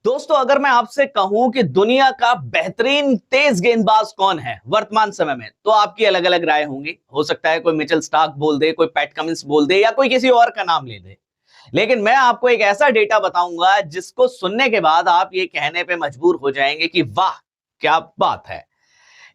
दोस्तों, अगर मैं आपसे कहूं कि दुनिया का बेहतरीन तेज गेंदबाज कौन है वर्तमान समय में, तो आपकी अलग अलग राय होंगी। हो सकता है कोई मिचेल स्टार्क बोल दे, कोई पैट कमिंस बोल दे, या कोई किसी और का नाम ले दे। लेकिन मैं आपको एक ऐसा डेटा बताऊंगा जिसको सुनने के बाद आप ये कहने पे मजबूर हो जाएंगे कि वाह, क्या बात है।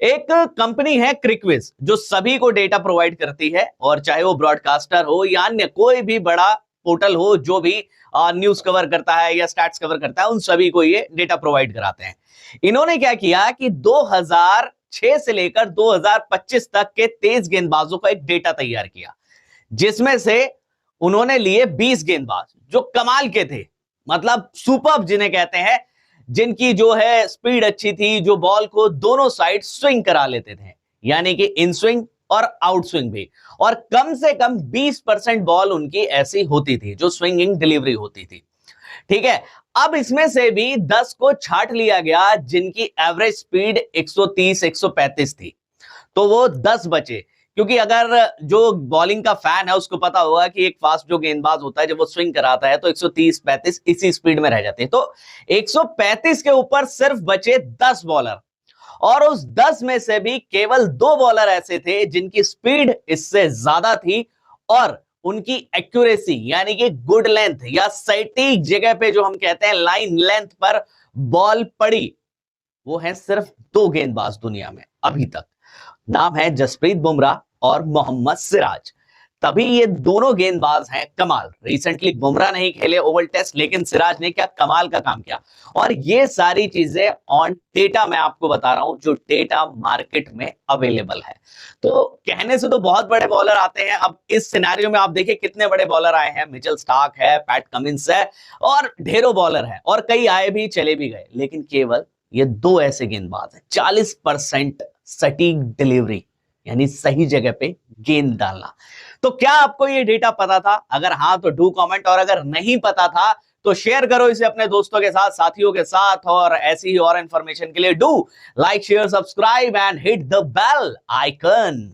एक कंपनी है क्रिकविज, जो सभी को डेटा प्रोवाइड करती है, और चाहे वो ब्रॉडकास्टर हो या अन्य कोई भी बड़ा पोर्टल हो जो भी न्यूज कवर करता है या स्टैट्स कवर करता है, उन सभी को ये डेटा प्रोवाइड कराते हैं। इन्होंने क्या किया कि 2006 से लेकर 2025 तक के तेज गेंदबाजों का एक डेटा तैयार किया, जिसमें से उन्होंने लिए 20 गेंदबाज जो कमाल के थे, मतलब सुपर्ब जिन्हें कहते हैं, जिनकी जो है स्पीड अच्छी थी, जो बॉल को दोनों साइड स्विंग करा लेते थे, यानी कि इन स्विंग और आउट स्विंग भी। और कम से कम 20% बॉल उनकी ऐसी होती थी जो स्विंगिंग डिलीवरी होती थी। ठीक है। अब इसमें से भी 10 को छांट लिया गया जिनकी एवरेज स्पीड 130 135 थी, तो वो 10 बचे। क्योंकि अगर जो बॉलिंग का फैन है उसको पता होगा कि एक फास्ट जो गेंदबाज होता है जब वो स्विंग कराता है तो 130 35 इसी स्पीड में रह जाते हैं। तो 135 के ऊपर सिर्फ बचे 10 बॉलर, और उस 10 में से भी केवल 2 बॉलर ऐसे थे जिनकी स्पीड इससे ज्यादा थी, और उनकी एक्यूरेसी यानी कि गुड लेंथ या सटीक जगह पे जो हम कहते हैं लाइन लेंथ पर बॉल पड़ी, वो है सिर्फ 2 गेंदबाज दुनिया में अभी तक। नाम है जसप्रीत बुमराह और मोहम्मद सिराज। तभी ये दोनों गेंदबाज हैं कमाल। रिसेंटली बुमराह नहीं खेले ओवल टेस्ट, लेकिन सिराज ने क्या कमाल का काम किया। और ये सारी चीजें ऑन डेटा मैं आपको बता रहा हूं, जो डेटा मार्केट में अवेलेबल है। तो कहने से तो बहुत बड़े बॉलर आते हैं। अब इस सिनेरियो में आप देखिए कितने बड़े बॉलर आए हैं। मिचेल स्टार्क है, पैट कमिंस है, और ढेरों बॉलर हैं, और कई आए भी चले भी गए, लेकिन केवल ये 2 ऐसे गेंदबाज हैं। 40% सटीक डिलीवरी, यानी सही जगह पे गेंद डालना। तो क्या आपको ये डेटा पता था? अगर हाँ तो डू कमेंट, और अगर नहीं पता था तो शेयर करो इसे अपने दोस्तों के साथ, साथियों के साथ। और ऐसी ही और इंफॉर्मेशन के लिए do like share subscribe and hit the bell icon.